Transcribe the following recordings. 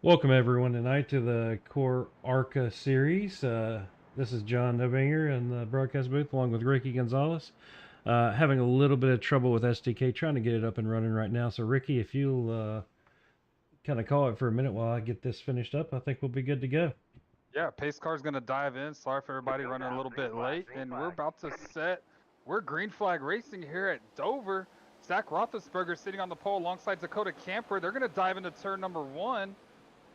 Welcome everyone tonight to the CORE ARCA Series. This is John Nobinger in the broadcast booth along with Ricky Gonzalez. Having a little bit of trouble with SDK, trying to get it up and running right now. So Ricky, if you'll kind of call it for a minute while I get this finished up, I think we'll be good to go. Yeah, pace car's going to dive in. Sorry for everybody running a little bit late. And we're about to set. We're green flag racing here at Dover. Zach Roethlisberger sitting on the pole alongside Dakota Camper. They're going to dive into turn number one.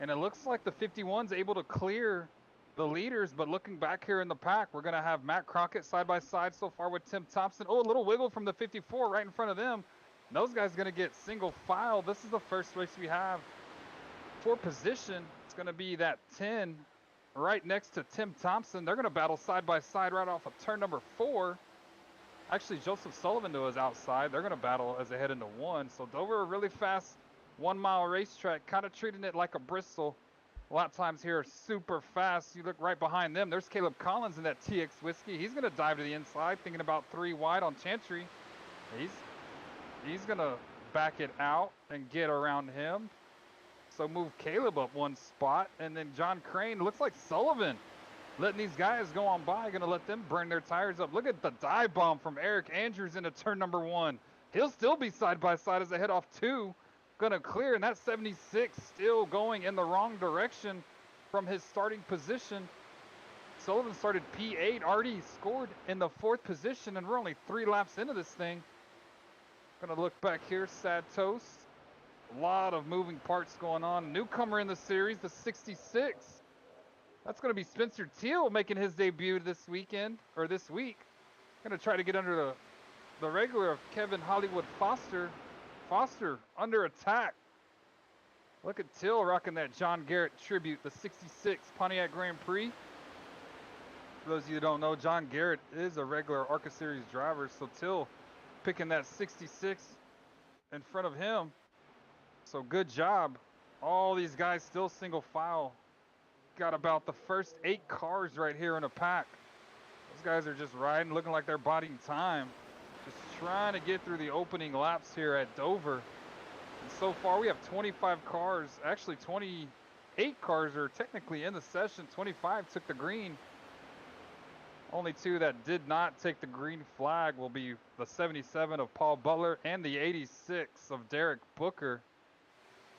And it looks like the 51's able to clear the leaders. But looking back here in the pack, we're going to have Matt Crockett side by side so far with Tim Thompson. Oh, a little wiggle from the 54 right in front of them. And those guys going to get single file. This is the first race we have for position. It's going to be that 10 right next to Tim Thompson. They're going to battle side by side right off of turn number 4. Actually, Joseph Sullivan to his outside. They're going to battle as they head into 1. So Dover, a really fast 1-mile racetrack, kind of treating it like a Bristol. Lap times here are super fast. You look right behind them. There's Caleb Collins in that TX Whiskey. He's going to dive to the inside, thinking about 3 wide on Chantry. He's going to back it out and get around him. So move Caleb up one spot, and then John Crane. Looks like Sullivan letting these guys go on by, going to let them burn their tires up. Look at the dive bomb from Eric Andrews into turn number 1. He'll still be side by side as they head off 2. Going to clear, and that 76 still going in the wrong direction from his starting position. Sullivan started P8, already scored in the 4th position, and we're only 3 laps into this thing. Going to look back here, Sad Toast. A lot of moving parts going on. Newcomer in the series, the 66. That's going to be Spencer Teal making his debut this weekend, or this week. Going to try to get under the regular of Kevin Hollywood Foster. Foster under attack. Look at Teal rocking that John Garrett tribute, the 66 Pontiac Grand Prix. For those of you who don't know, John Garrett is a regular ARCA Series driver, so Teal picking that 66 in front of him. So good job. All these guys still single file. Got about the first 8 cars right here in a pack. Those guys are just riding, looking like they're biding time. Just trying to get through the opening laps here at Dover. And so far we have 25 cars. Actually 28 cars are technically in the session. 25 took the green. Only 2 that did not take the green flag will be the 77 of Paul Butler and the 86 of Derek Booker.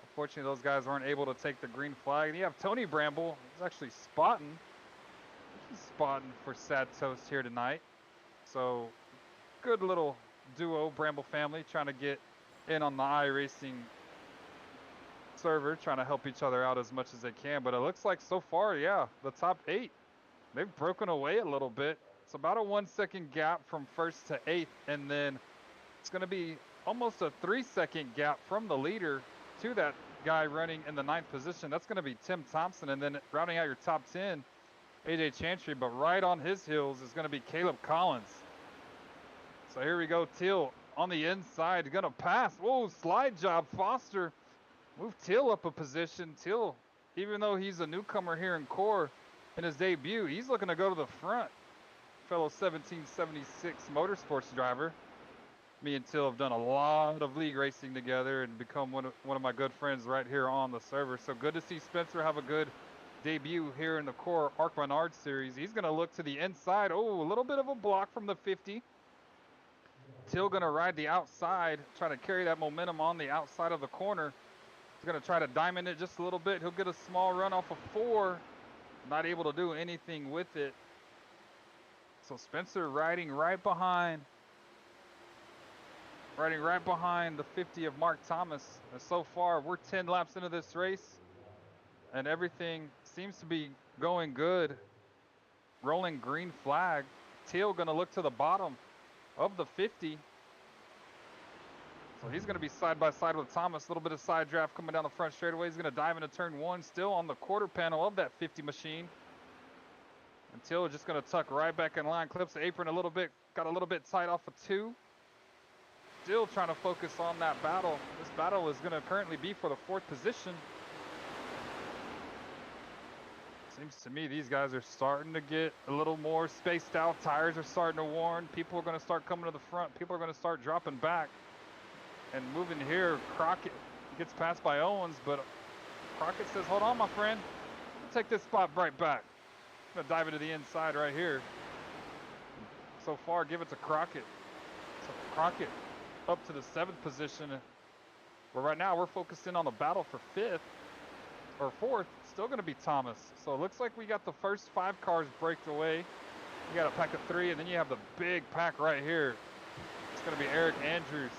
Unfortunately, those guys weren't able to take the green flag. And you have Tony Bramble. He's actually spotting. He's spotting for Sad Toast here tonight. So, good little duo, Bramble family, trying to get in on the iRacing server, trying to help each other out as much as they can. But it looks like so far, yeah, the top 8, they've broken away a little bit. It's about a 1-second gap from 1st to 8th. And then it's going to be almost a 3-second gap from the leader to that guy running in the 9th position. That's going to be Tim Thompson, and then rounding out your top 10, AJ Chantry. But right on his heels is going to be Caleb Collins. So here we go. Teal on the inside, going to pass. Whoa, slide job. Foster move Teal up a position. Teal, even though he's a newcomer here in CORE in his debut, he's looking to go to the front. Fellow 1776 motorsports driver. Me and Till have done a lot of league racing together and become one of my good friends right here on the server. So good to see Spencer have a good debut here in the CORE ARCA Menards Series. He's going to look to the inside. Oh, a little bit of a block from the 50. Till going to ride the outside, try to carry that momentum on the outside of the corner. He's going to try to diamond it just a little bit. He'll get a small run off of 4. Not able to do anything with it. So Spencer riding right behind the 50 of Mark Thomas. And so far, we're 10 laps into this race, and everything seems to be going good. Rolling green flag. Teal going to look to the bottom of the 50. So he's going to be side by side with Thomas. A little bit of side draft coming down the front straightaway. He's going to dive into turn 1, still on the quarter panel of that 50 machine. And Teal just going to tuck right back in line. Clips the apron a little bit. Got a little bit tight off of 2. Still trying to focus on that battle. This battle is going to currently be for the 4th position. Seems to me these guys are starting to get a little more spaced out. Tires are starting to warn. People are going to start coming to the front. People are going to start dropping back. And moving here, Crockett gets passed by Owens, but Crockett says, hold on, my friend. We'll take this spot right back. I'm gonna dive into the inside right here. So far, give it to Crockett. So Crockett up to the 7th position. But right now, we're focused in on the battle for 5th or 4th. Still gonna be Thomas. So it looks like we got the first 5 cars braked away. You got a pack of 3, and then you have the big pack right here. It's gonna be Eric Andrews,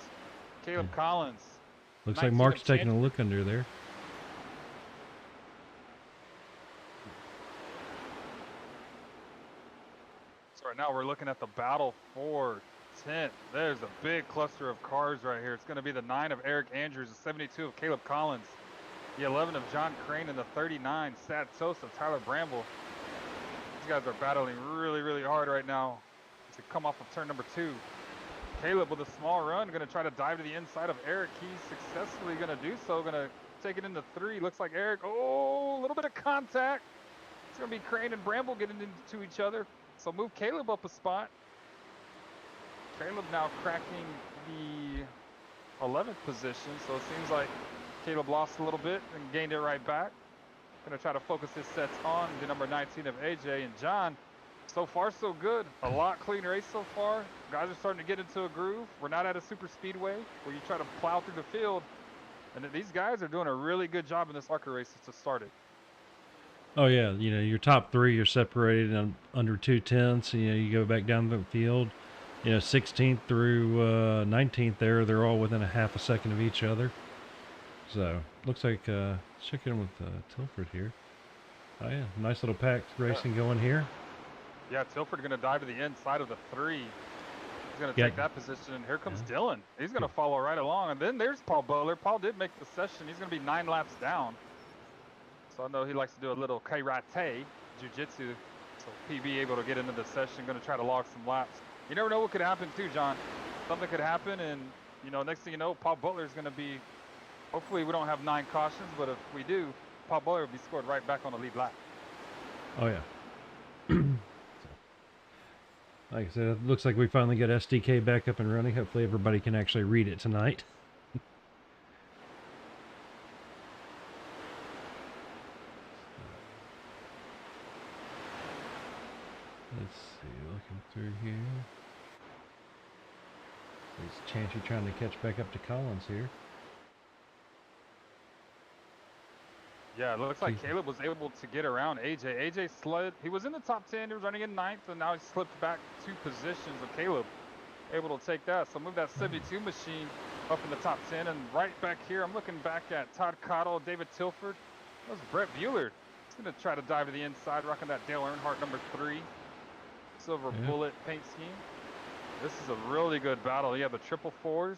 Caleb Collins. Looks like Mark's taking a look under there. So right now we're looking at the battle for 10th. There's a big cluster of cars right here. It's going to be the 9 of Eric Andrews, the 72 of Caleb Collins, the 11 of John Crane, and the 39 Sad Toast of Tyler Bramble. These guys are battling really, really hard right now to come off of turn number 2. Caleb with a small run, going to try to dive to the inside of Eric. He's successfully going to do so. Going to take it into 3. Looks like Eric, oh, a little bit of contact. It's going to be Crane and Bramble getting into each other. So move Caleb up a spot. Caleb now cracking the 11th position. So it seems like Caleb lost a little bit and gained it right back. Going to try to focus his sets on the number 19 of AJ and John. So far, so good. A lot clean race so far. Guys are starting to get into a groove. We're not at a super speedway where you try to plow through the field. And these guys are doing a really good job in this ARCA race to start it. Oh yeah, you know, your top 3 are separated on under 2/10. You know, you go back down the field, you know, 16th through 19th there, they're all within a half a second of each other. So looks like check in with Tilford here. Oh yeah, nice little packed racing going here. Yeah, Tilford going to dive to the inside of the 3. He's going to take that position, and here comes Dylan. He's going to follow right along, and then there's Paul Butler. Paul did make the session. He's going to be 9 laps down. So I know he likes to do a little karate, jiu-jitsu. So PB able to get into the session, going to try to log some laps. You never know what could happen too, John. Something could happen, and you know, next thing you know, Paul Butler is going to be. Hopefully, we don't have 9 cautions, but if we do, Paul Butler will be scored right back on the lead lap. Oh yeah. Like I said, it looks like we finally got SDK back up and running. Hopefully, everybody can actually read it tonight. Let's see, looking through here. There's Chancey trying to catch back up to Collins here. Yeah, it looks like Caleb was able to get around AJ. AJ slid. He was in the top 10. He was running in 9th, and now he slipped back 2 positions. Of Caleb able to take that. So move that 72 machine up in the top 10. And right back here, I'm looking back at Todd Cottle, David Tilford. That was Brett Bueller. He's going to try to dive to the inside, rocking that Dale Earnhardt number 3. Silver bullet paint scheme. This is a really good battle. You have the triple 4s.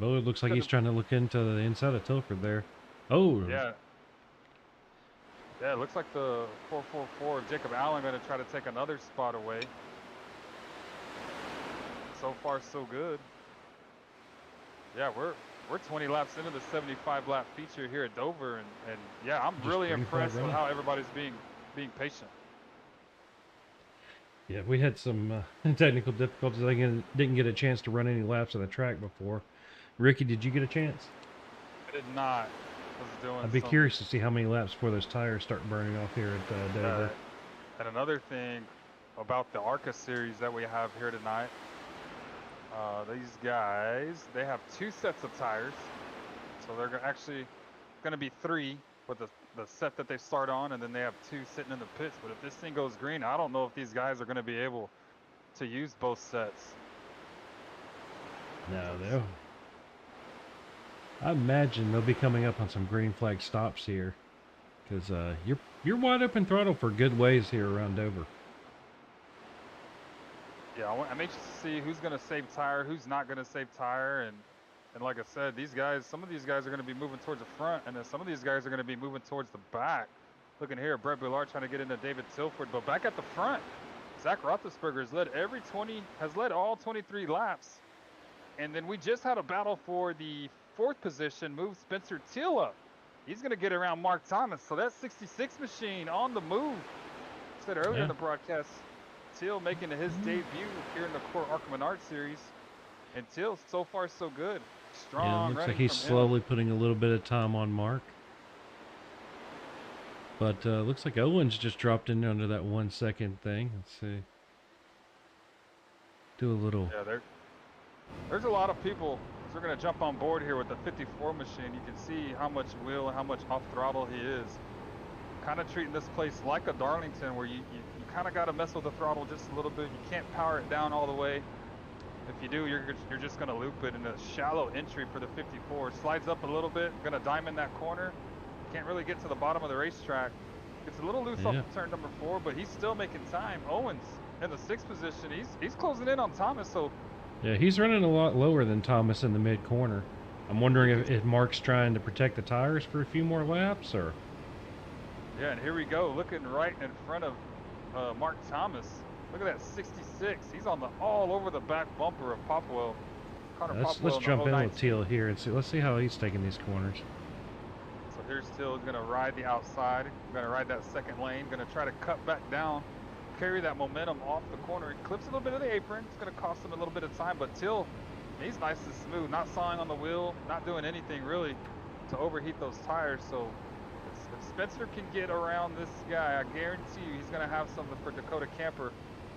Bueller looks like he's trying to look into the inside of Tilford there. Oh. Yeah. Yeah, it looks like the 444 of Jacob Allen going to try to take another spot away. So far, so good. Yeah, we're 20 laps into the 75 lap feature here at Dover, and yeah, I'm really impressed with how everybody's being patient. Yeah, we had some technical difficulties. I didn't get a chance to run any laps on the track before. Ricky, did you get a chance? I did not. I'd be curious to see how many laps before those tires start burning off here at Dover. And another thing about the ARCA series that we have here tonight, these guys, they have 2 sets of tires. So they're actually going to be 3 with the set that they start on, and then they have 2 sitting in the pits. But if this thing goes green, I don't know if these guys are going to be able to use both sets. No. I imagine they'll be coming up on some green flag stops here, because you're wide open throttle for good ways here around Dover. Yeah, I'm anxious to see who's going to save tire, who's not going to save tire, and like I said, some of these guys are going to be moving towards the front, and then some of these guys are going to be moving towards the back. Looking here, Brett Bullard trying to get into David Tilford, but back at the front, Zach Roethlisberger has led all 23 laps, and then we just had a battle for the 4th position, move Spencer Teal up. He's going to get around Mark Thomas. So that 66 machine on the move. I said earlier in the broadcast, Teal making his debut here in the CORE ARCA Menards Series. And Teal, so far, so good. Yeah, Strong looks like running he's from him. slowly putting a little bit of time on Mark. But looks like Owens just dropped in under that 1 second thing. Let's see. Do a little. Yeah, there's a lot of people. So we're gonna jump on board here with the 54 machine. You can see how much wheel and how much off throttle he is. Kind of treating this place like a Darlington, where you kind of got to mess with the throttle just a little bit. You can't power it down all the way. If you do, you're just gonna loop it in a shallow entry for the 54. Slides up a little bit, gonna diamond that corner. Can't really get to the bottom of the racetrack. Gets a little loose off Yeah. of turn number 4, but he's still making time. Owens in the 6th position. He's closing in on Thomas, so Yeah, he's running a lot lower than Thomas in the mid corner. I'm wondering if Mark's trying to protect the tires for a few more laps, or. yeah, and here we go, looking right in front of Mark Thomas. Look at that 66. He's on the all over the back bumper of Popwell. Connor Let's Popwell in jump the in 019. with Teal here and see. Let's see how he's taking these corners. So here's Till gonna ride the outside, gonna ride that second lane, gonna try to cut back down, carry that momentum off the corner. He clips a little bit of the apron. It's gonna cost him a little bit of time, but Till, he's nice and smooth, not sawing on the wheel, not doing anything really to overheat those tires. So if Spencer can get around this guy, I guarantee you he's gonna have something for Dakota Camper,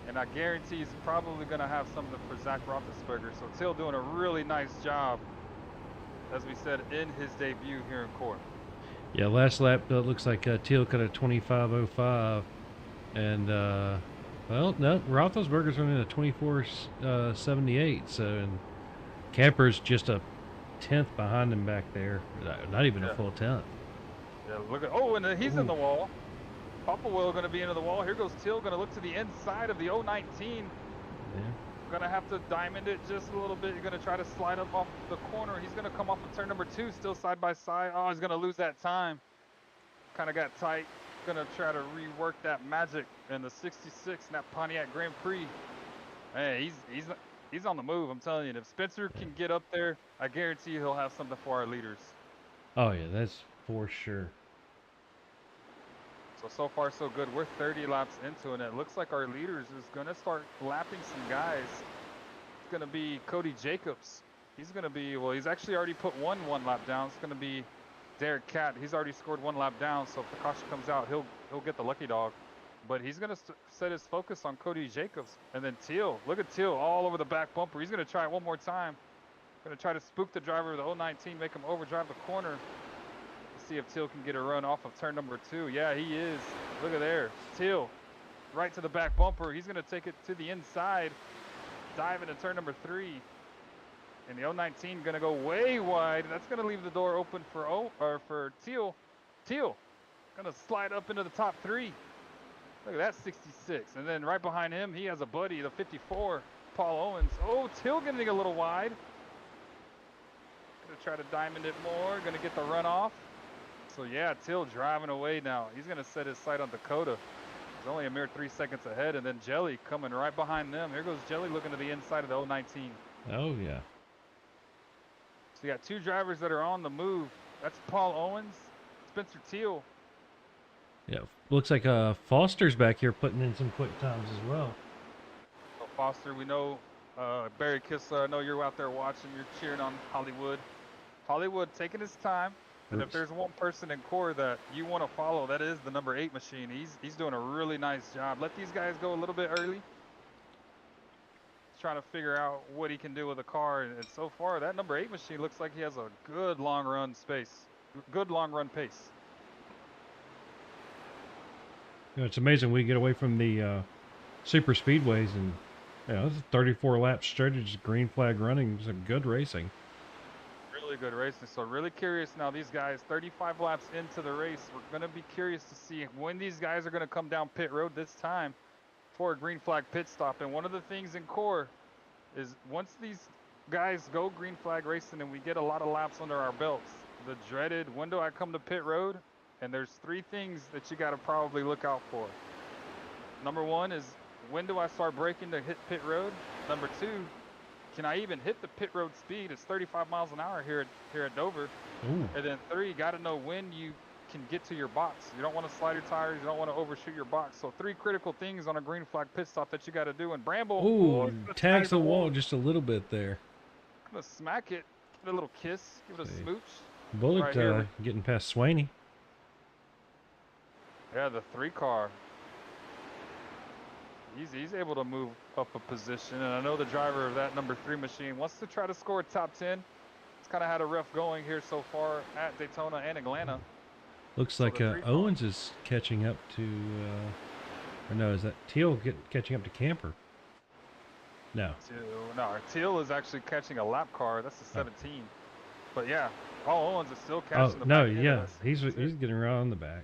and I guarantee he's probably gonna have something for Zach Roethlisberger. So Till doing a really nice job, as we said, in his debut here in CORE. Yeah, last lap it looks like Teal cut a 25.05, and well, no, Roethlisberger's running a 24.78. So, and Camper's just a tenth behind him back there. Not even a full tenth. Yeah, look at, oh, and he's in the wall. Popplewell going to be into the wall. Here goes Till, going to look to the inside of the 019. Yeah. Going to have to diamond it just a little bit. You're going to try to slide up off the corner. He's going to come off of turn number 2, still side by side. Oh, he's going to lose that time. Kind of got tight. Going to try to rework that magic in the 66 in that Pontiac Grand Prix. Hey, he's on the move, I'm telling you. And if Spencer can get up there, I guarantee you he'll have something for our leaders. Oh yeah, that's for sure. So far so good. We're 30 laps into it, and it looks like our leaders is going to start lapping some guys. It's going to be Cody Jacobs. He's going to be, well, he's actually already put one lap down. It's going to be Derek Catt. He's already scored 1 lap down, so if the caution comes out, he'll get the lucky dog. But he's going to set his focus on Cody Jacobs. And then Teal, look at Teal all over the back bumper. He's going to try it one more time. Going to try to spook the driver of the 019, make him overdrive the corner. See if Till can get a run off of turn number 2. Yeah, he is. Look at there. Till, right to the back bumper. He's going to take it to the inside. Dive into turn number 3. And the 019 going to go way wide. That's going to leave the door open for Till. Till going to slide up into the top 3. Look at that 66. And then right behind him, he has a buddy, the 54, Paul Owens. Oh, Till getting a little wide. Going to try to diamond it more. Going to get the run off. So yeah, Till driving away now. He's going to set his sight on Dakota. He's only a mere 3 seconds ahead. And then Jelly coming right behind them. Here goes Jelly looking to the inside of the 019. Oh yeah. So you got 2 drivers that are on the move. That's Paul Owens, Spencer Teal. Yeah, looks like Foster's back here putting in some quick times as well. So Foster, we know Barry Kissler, I know you're out there watching. You're cheering on Hollywood. Hollywood taking his time. And if there's one person in CORE that you want to follow, that is the number 8 machine. He's doing a really nice job. Let these guys go a little bit early. He's trying to figure out what he can do with the car. And so far, that number 8 machine looks like he has a good long run pace. You know, it's amazing we get away from the super speedways and this is 34 lap stretch, green flag running, some good racing. Really good racing. So really curious now, these guys 35 laps into the race, we're going to be curious to see when these guys are going to come down pit road this time for a green flag pit stop. And one of the things in CORE is once these guys go green flag racing and we get a lot of laps under our belts, the dreaded when do I come to pit road, and there's 3 things that you got to probably look out for. Number 1 is when do I start braking to hit pit road? Number 2, can I even hit the pit road speed? It's 35 miles an hour here at Dover. Ooh. And then 3, got to know when you can get to your box. You don't want to slide your tires. You don't want to overshoot your box. So 3 critical things on a green flag pit stop that you got to do. And Bramble, Ooh, tags the wall just a little bit there. Gonna smack it. Give it a little kiss. Give it a See. smooch. Bullet Right here. getting past Swaney. Yeah, the 3 car. He's able to move up a position, and I know the driver of that number 3 machine wants to try to score a top 10. It's kind of had a rough going here so far at Daytona and Atlanta. Looks So like Owens is catching up to, or no, is that Teal catching up to Camper? No. No, Teal is actually catching a lap car. That's the 17. But yeah, Paul Owens is still catching the no, back end yeah, of that he's getting around on the back.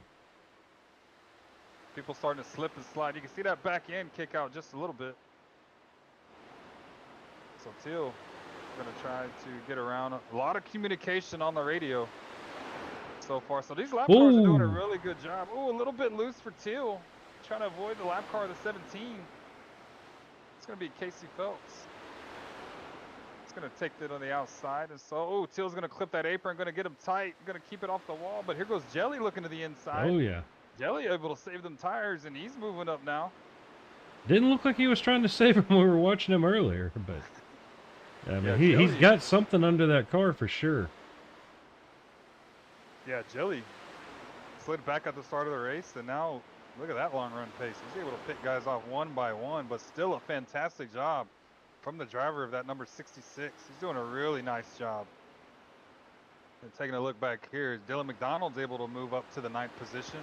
People starting to slip and slide. You can see that back end kick out just a little bit. So Teal going to try to get around. A lot of communication on the radio so far. So these lap cars are doing a really good job. Oh, a little bit loose for Teal. Trying to avoid the lap car of the 17. It's going to be Casey Phelps. It's going to take it on the outside. And so, oh, Teal's going to clip that apron. Going to get him tight. Going to keep it off the wall. But here goes Jelly looking to the inside. Oh, yeah. Jelly able to save them tires, and he's moving up now. Didn't look like he was trying to save him when we were watching him earlier, but I mean, yeah, he's got something under that car for sure. Yeah, Jelly slid back at the start of the race, and now look at that long run pace. He's able to pick guys off one by one, but still a fantastic job from the driver of that number 66. He's doing a really nice job. And taking a look back here, Dylan McDonald's able to move up to the 9th position.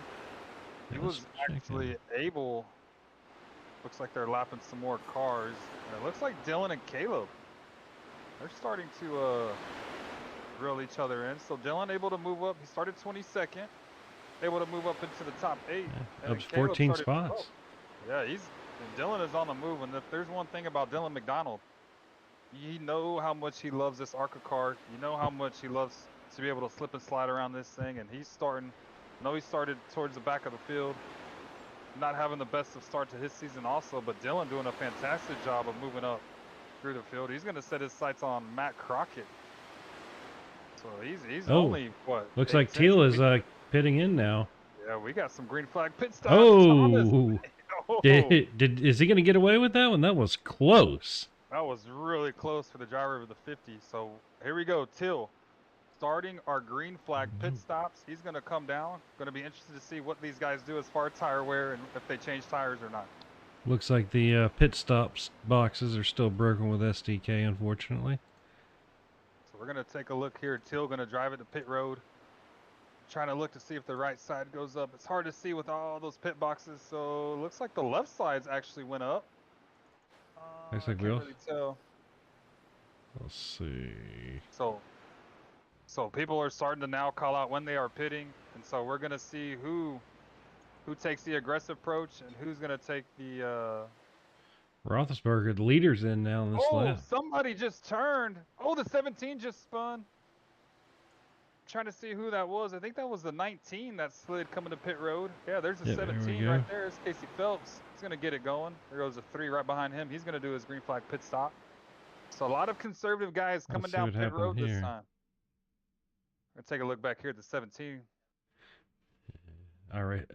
He was actually able, looks like they're lapping some more cars. And it looks like Dylan and Caleb, they're starting to grill each other in. So Dylan able to move up. He started 22nd, able to move up into the top 8. Yeah, up 14 spots. Yeah, Dylan is on the move. And if there's one thing about Dylan McDonald, you know how much he loves this ARCA car. You know how much he loves to be able to slip and slide around this thing. And he's starting, I know he started towards the back of the field, not having the best of start to his season also, but Dylan doing a fantastic job of moving up through the field. He's going to set his sights on Matt Crockett. So he's only, what? Looks like Teal is pitting in now. Yeah, we got some green flag pit stops. Oh! Is he going to get away with that one? That was close. That was really close for the driver of the 50. So here we go, Teal. Starting our green flag pit stops. He's going to come down. Going to be interested to see what these guys do as far as tire wear and if they change tires or not. Looks like the pit stops boxes are still broken with SDK, unfortunately. So we're going to take a look here. Teal going to drive it to pit road. Trying to look to see if the right side goes up. It's hard to see with all those pit boxes. So it looks like the left sides actually went up. Looks like can't really tell. Let's see. So people are starting to now call out when they are pitting, and so we're going to see who takes the aggressive approach and who's going to take the Roethlisberger, the leader's in now in this lap. Oh, somebody just turned. Oh, the 17 just spun. Trying to see who that was. I think that was the 19 that slid coming to pit road. Yeah, there's the 17 right there. It's Casey Phelps. He's going to get it going. There goes a 3 right behind him. He's going to do his green flag pit stop. So a lot of conservative guys coming down pit road this time. Let's take a look back here at the 17. All right.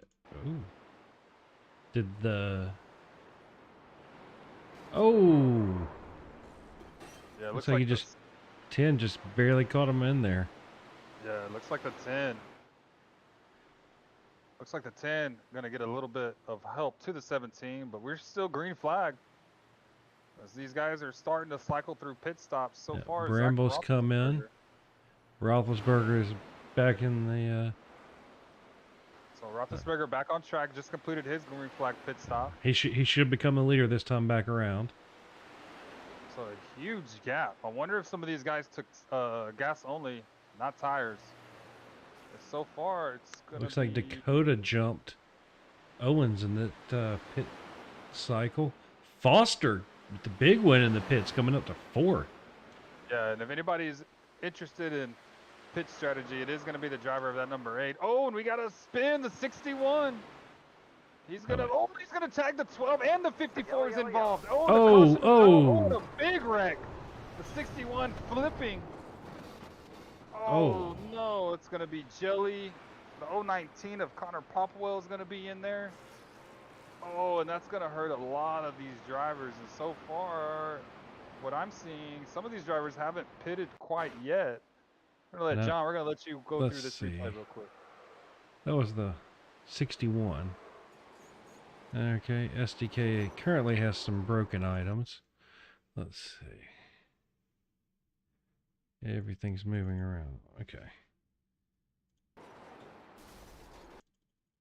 Ooh. Did the... Oh! Yeah, looks like he just... 10 just barely caught him in there. Yeah, it looks like the 10. Looks like the 10 going to get a little bit of help to the 17, but we're still green flag. As these guys are starting to cycle through pit stops so far. Brambo's come in. Roethlisberger is back in the... So Roethlisberger back on track, just completed his green flag pit stop. He should become a leader this time back around. So a huge gap. I wonder if some of these guys took gas only, not tires. But so far, it's going to Looks like Dakota jumped Owens in that pit cycle. Foster, with the big win in the pits, coming up to 4th. Yeah, and if anybody's interested in pit strategy, it is going to be the driver of that number 8. Oh, and we got to spin the 61. He's going to tag the 12, and the 54 is involved. Oh, a big wreck. The 61 flipping. Oh, no, it's going to be Jelly. The 019 of Connor Popwell is going to be in there. Oh, and that's going to hurt a lot of these drivers. And so far, what I'm seeing, some of these drivers haven't pitted quite yet. We're gonna let No, John. We're gonna let you go let's through this see. replay real quick. That was the 61. Okay, SDK currently has some broken items. Let's see. Everything's moving around. Okay.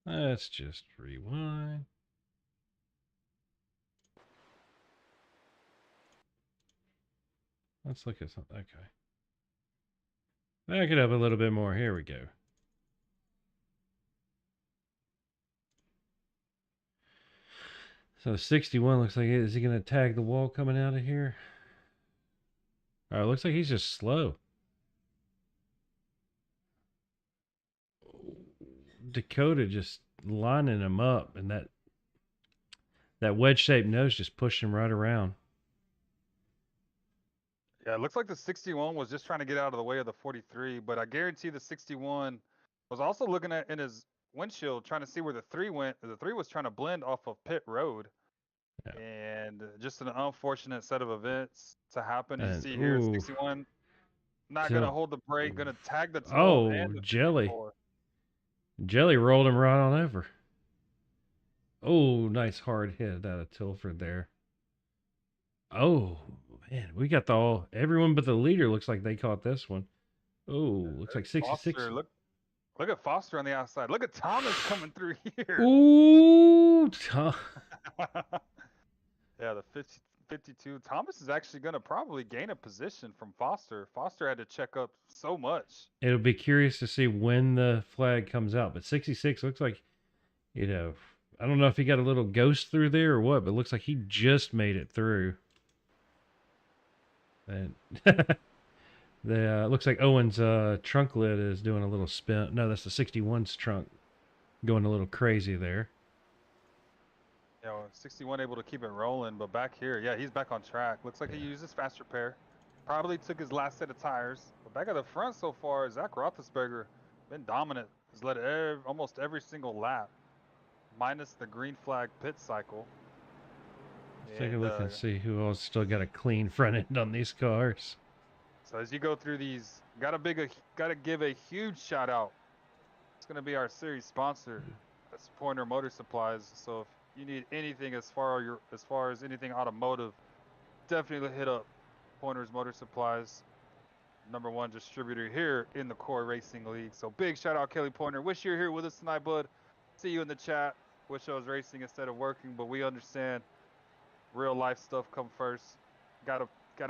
Let's just rewind. Let's look at something. Okay. Back it up a little bit more. Here we go. So 61 looks like, is he going to tag the wall coming out of here? All right, looks like he's just slow. Dakota just lining him up, and that wedge-shaped nose just pushed him right around. Yeah, it looks like the 61 was just trying to get out of the way of the 43, but I guarantee the 61 was also looking at in his windshield trying to see where the 3 went. The 3 was trying to blend off of pit road. Yeah. And just an unfortunate set of events to happen. You And see here, ooh, 61 not going to till, hold the brake, going to tag the 12 oh, and the Jelly. 54. Jelly rolled him right on over. Oh, nice hard hit out of Tilford there. Oh, man, we got everyone but the leader looks like they caught this one. Oh, looks like 66. Foster, look at Foster on the outside. Look at Thomas coming through here. Ooh, Yeah, the 52. Thomas is actually going to probably gain a position from Foster. Foster had to check up so much. it'll be curious to see when the flag comes out. But 66 looks like, I don't know if he got a little ghost through there or what, but it looks like he just made it through. And looks like Owen's trunk lid is doing a little spin. No, that's the 61's trunk going a little crazy there. Yeah, 61 able to keep it rolling, but back here, yeah, he's back on track. Looks like he used his fast repair. Probably took his last set of tires. But back at the front so far, Zach Roethlisberger been dominant. Has led almost every single lap, minus the green flag pit cycle. Let's take a And look and see who else still got a clean front end on these cars. so as you go through these, gotta give a huge shout out. It's gonna be our series sponsor. That's Pointer Motor Supplies. So if you need anything as far as anything automotive, definitely hit up Pointer's Motor Supplies, #1 distributor here in the Core Racing League. So big shout out Kelly Pointer. Wish you were here with us tonight, bud. See you in the chat. Wish I was racing instead of working, but we understand real life stuff come first. Gotta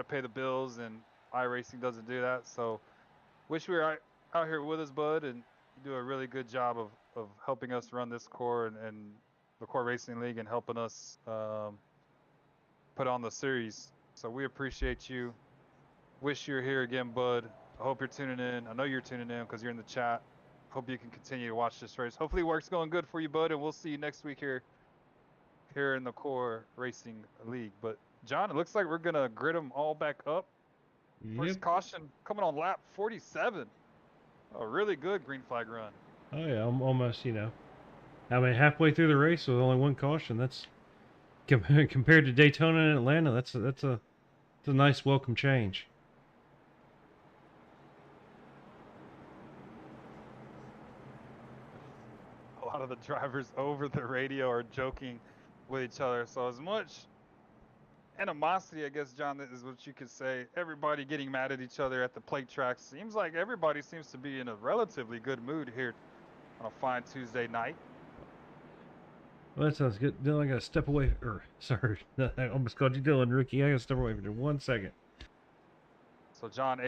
pay the bills, and iRacing doesn't do that. So wish we were out here with us, bud, and you do a really good job of helping us run this Core and the Core Racing League and helping us put on the series. So we appreciate you. Wish you were here again, bud. I hope you're tuning in. I know you're tuning in because you're in the chat. Hope you can continue to watch this race. Hopefully work's going good for you, bud, and we'll see you next week here in the Core Racing League. But John, it looks like we're gonna grid them all back up. First caution coming on lap 47. A really good green flag run. Oh yeah, I'm almost, halfway through the race with only one caution. That's compared to Daytona and Atlanta. That's a nice welcome change. A lot of the drivers over the radio are joking with each other. So as much animosity, I guess, John, is what you could say. Everybody getting mad at each other at the plate tracks. Seems like everybody seems to be in a relatively good mood here on a fine Tuesday night. Well, that sounds good. Dylan, I gotta step away. Sorry, I almost called you Dylan, Ricky. I gotta step away for just 1 second. So John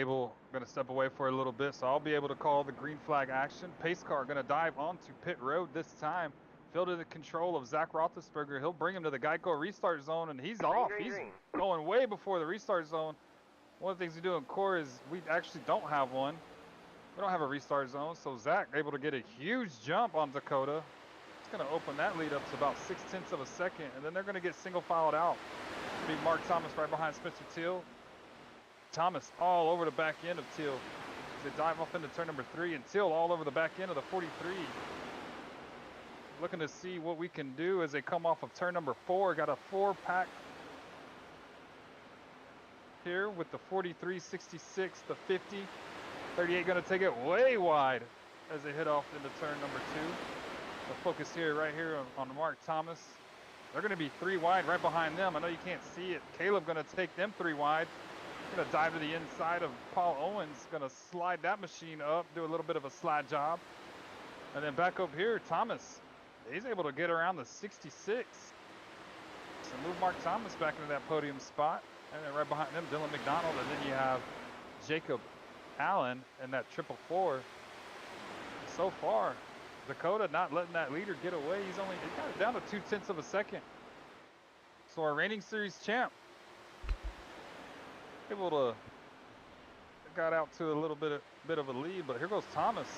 gonna step away for a little bit, so I'll be able to call the green flag action. Pace car gonna dive onto pit road this time. Filled in the control of Zach Roethlisberger. He'll bring him to the Geico restart zone, and he's off. He's going way before the restart zone. One of the things we do in Core is we actually don't have one. We don't have a restart zone, so Zach able to get a huge jump on Dakota. It's gonna open that lead up to about 0.6 of a second, and then they're gonna get single filed out. Be Mark Thomas right behind Spencer Teal. Thomas all over the back end of Teal. They dive off into turn number 3, and Teal all over the back end of the 43. Looking to see what we can do as they come off of turn number 4. Got a 4-pack here with the 43, 66, the 50. 38 going to take it way wide as they hit off into turn number 2. The focus here, right here on Mark Thomas. They're going to be 3 wide right behind them. I know you can't see it. Caleb going to take them 3 wide. Going to dive to the inside of Paul Owens. Going to slide that machine up, do a little bit of a slide job. And then back up here, Thomas. He's able to get around the 66. So move Mark Thomas back into that podium spot. And then right behind them, Dylan McDonald. And then you have Jacob Allen and that 444. So far, Dakota not letting that leader get away. He got it down to 0.2 of a second. So our reigning series champ able to got out to a little bit of a lead, but here goes Thomas.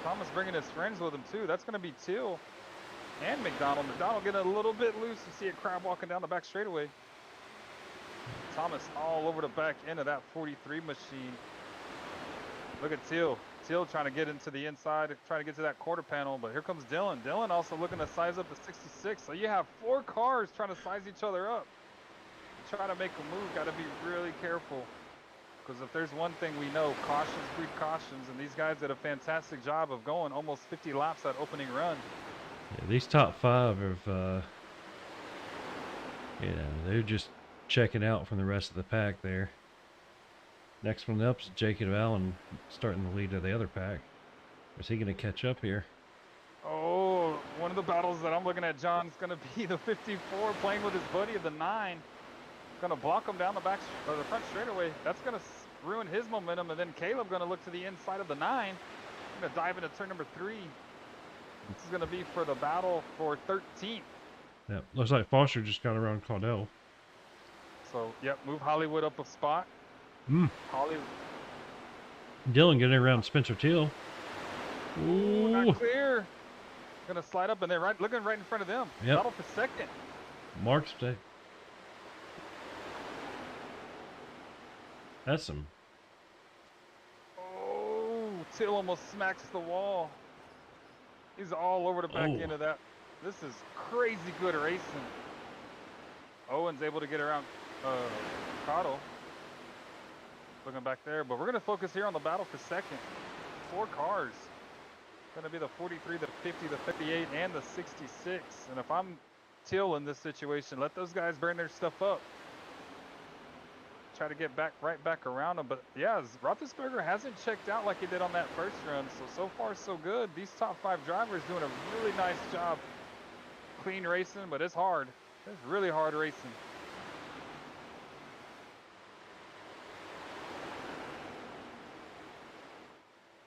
Thomas bringing his friends with him too. That's going to be Till and McDonald. McDonald getting a little bit loose. You see a crowd walking down the back straightaway. Thomas all over the back end of that 43 machine. Look at Till. Till trying to get into the inside, trying to get to that quarter panel, but here comes Dylan. Dylan also looking to size up the 66. So you have 4 cars trying to size each other up. Try to make a move, got to be really careful. Because if there's one thing we know, cautions breed cautions, and these guys did a fantastic job of going almost 50 laps that opening run. Yeah, these top 5 have, they're just checking out from the rest of the pack there. Next one up is Jacob Allen starting the lead of the other pack. Is he going to catch up here? Oh, one of the battles that I'm looking at, John, is going to be the 54 playing with his buddy of the 9. Going to block him down the back or the front straightaway. That's going to ruin his momentum. And then Caleb going to look to the inside of the 9. Going to dive into turn number 3. This is going to be for the battle for 13th. Yeah, looks like Foster just got around Caudell. So, yep, move Hollywood up a spot. Hollywood. Dylan getting around Spencer Till. Ooh, not clear. Going to slide up and then looking right in front of them. Yep. Battle for second. Mark's day. That's some. Oh, Till almost smacks the wall. He's all over the back end of that. This is crazy good racing. Owen's able to get around Cottle. Looking back there, but we're going to focus here on the battle for second. 4 cars. Going to be the 43, the 50, the 58, and the 66. And if I'm Till in this situation, let those guys burn their stuff up. Try to get right back around them. But yeah, Roethlisberger hasn't checked out like he did on that first run. So far so good. These top 5 drivers doing a really nice job. Clean racing, but it's hard. It's really hard racing.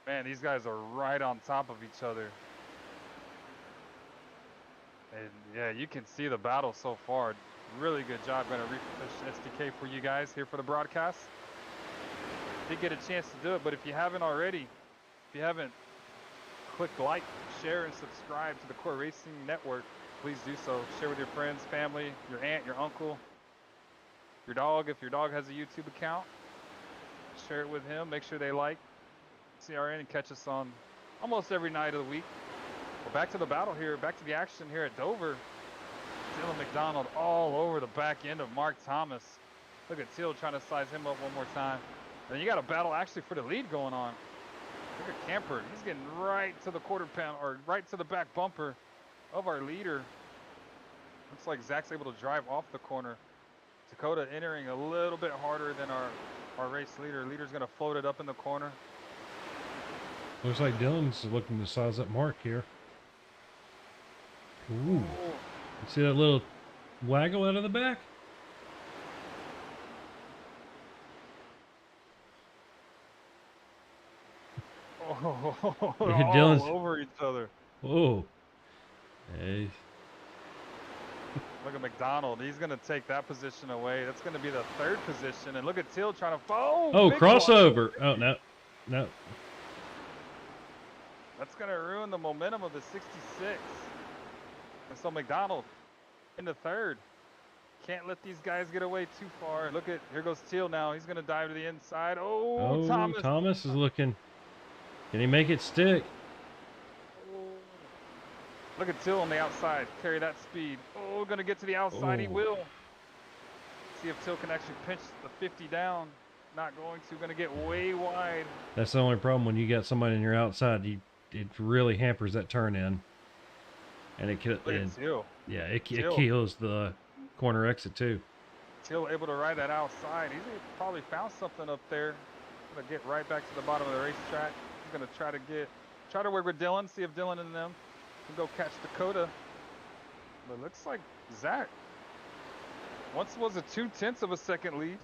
Man, these guys are right on top of each other. And yeah, you can see the battle so far. Really good job. Going to refresh SDK for you guys here for the broadcast. Did get a chance to do it, but if you haven't already, if you haven't clicked like, share, and subscribe to the Core Racing Network, please do so. Share with your friends, family, your aunt, your uncle, your dog. If your dog has a YouTube account, share it with him. Make sure they like CRN and catch us on almost every night of the week. Well, back to the battle here, back to the action here at Dover. Dylan McDonald all over the back end of Mark Thomas. Look at Till trying to size him up one more time. And you got a battle actually for the lead going on. Look at Camper. He's getting right to the quarter panel, or right to the back bumper of our leader. Looks like Zach's able to drive off the corner. Dakota entering a little bit harder than our race leader. Leader's going to float it up in the corner. Looks like Dylan's looking to size up Mark here. Ooh. You see that little waggle out of the back? Oh, Dylan's all over each other. Whoa. Hey. Look at McDonald. He's going to take that position away. That's going to be the 3rd position. And look at Till trying to fall. Oh, crossover. Oh, no. No. That's going to ruin the momentum of the 66. And so McDonald in the 3rd. Can't let these guys get away too far. Look at, here goes Till now. He's going to dive to the inside. Oh, Thomas. Thomas is looking. Can he make it stick? Look at Till on the outside. Carry that speed. Oh, going to get to the outside. He will. See if Till can actually pinch the 50 down. Not going to. Going to get way wide. That's the only problem when you got somebody on your outside. It really hampers that turn in, and it Look at Till. yeah, it Till. kills the corner exit too. Till able to ride that outside. He's probably found something up there. Gonna get right back to the bottom of the racetrack. He's gonna try to work with Dylan. See if Dylan and them can go catch Dakota. But it looks like Zach once was a 0.2 of a second lead.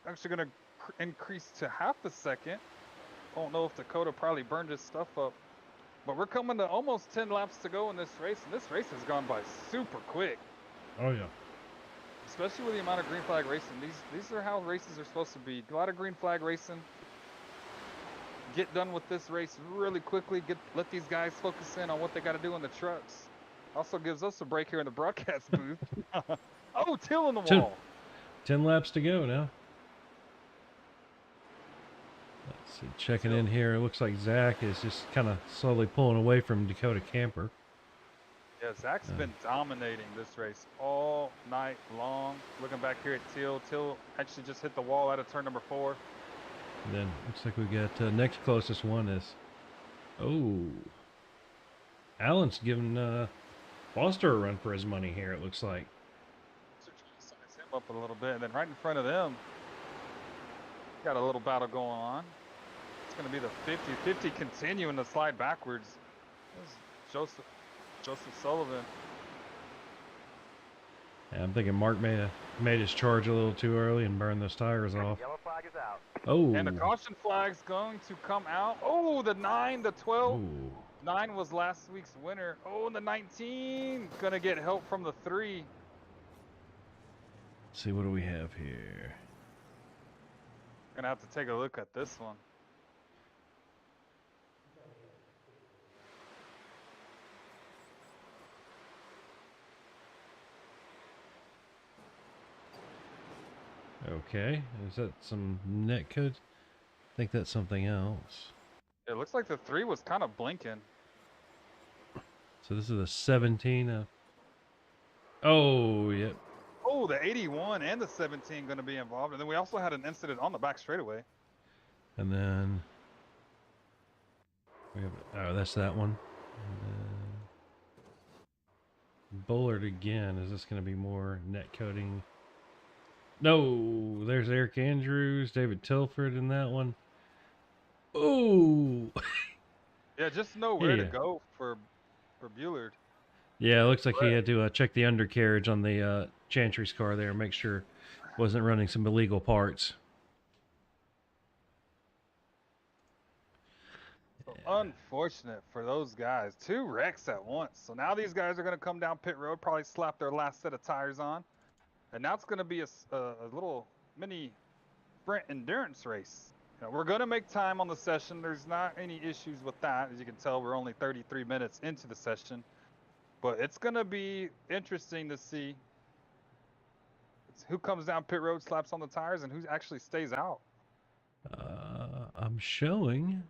Actually gonna increase to half a second. Don't know if Dakota probably burned his stuff up. But we're coming to almost 10 laps to go in this race, and this race has gone by super quick. Oh yeah. Especially with the amount of green flag racing. These are how races are supposed to be. A lot of green flag racing. Get done with this race really quickly. Let these guys focus in on what they got to do in the trucks. Also gives us a break here in the broadcast booth. Oh, Till in the wall. 10 laps to go now. Let's see, checking in here. It looks like Zach is just kind of slowly pulling away from Dakota Camper. Yeah, Zach's been dominating this race all night long. Looking back here at Till. Till actually just hit the wall out of turn number 4. And then looks like we got next closest one is, Alan's giving Foster a run for his money here. It looks like. So trying to size him up a little bit, and then right in front of them, got a little battle going on. It's going to be the 50-50 continuing to slide backwards. This is Joseph Sullivan. Yeah, I'm thinking Mark made his charge a little too early and burned those tires off. Yellow flag is out. Oh. And the caution flag's going to come out. Oh, the 9, the 12. Ooh. 9 was last week's winner. Oh, and the 19 gonna get help from the 3. Let's see, what do we have here? Gonna have to take a look at this one. Okay, is that some net code? I think that's something else. It looks like the 3 was kind of blinking. So this is a 17 of. Oh, yep. Oh, the 81 and the 17 going to be involved. And then we also had an incident on the back straightaway. And then we have, oh, that's that one. Bullard again. Is this going to be more net coding? No, there's Eric Andrews, David Tilford in that one. Oh. Yeah, just know where to go for Bullard. Yeah, it looks like he had to check the undercarriage on the Chantry's car there, make sure it wasn't running some illegal parts. So unfortunate for those guys. 2 wrecks at once. So now these guys are going to come down pit road, probably slap their last set of tires on. And now it's going to be a little mini sprint endurance race. You know, we're going to make time on the session. There's not any issues with that. As you can tell, we're only 33 minutes into the session. But it's going to be interesting to see who comes down pit road, slaps on the tires, and who actually stays out. I'm showing.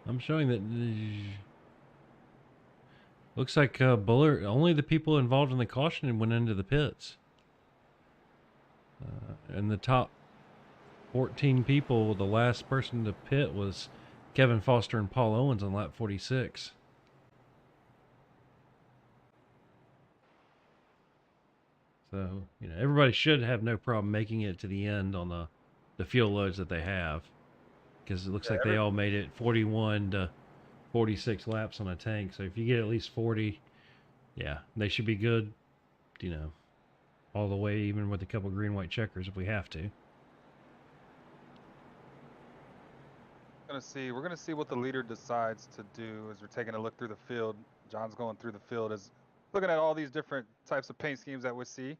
that looks like Bullard, only the people involved in the caution went into the pits. And the top 14 people, the last person to pit was Kevin Foster and Paul Owens on lap 46. So, you know, everybody should have no problem making it to the end on the fuel loads that they have. Because it looks like they all made it 41 to 46 laps on a tank. So if you get at least 40, yeah, they should be good, you know, all the way, even with a couple green-white checkers if we have to. We're gonna see what the leader decides to do as we're taking a look through the field. John's going through the field as looking at all these different types of paint schemes that we see.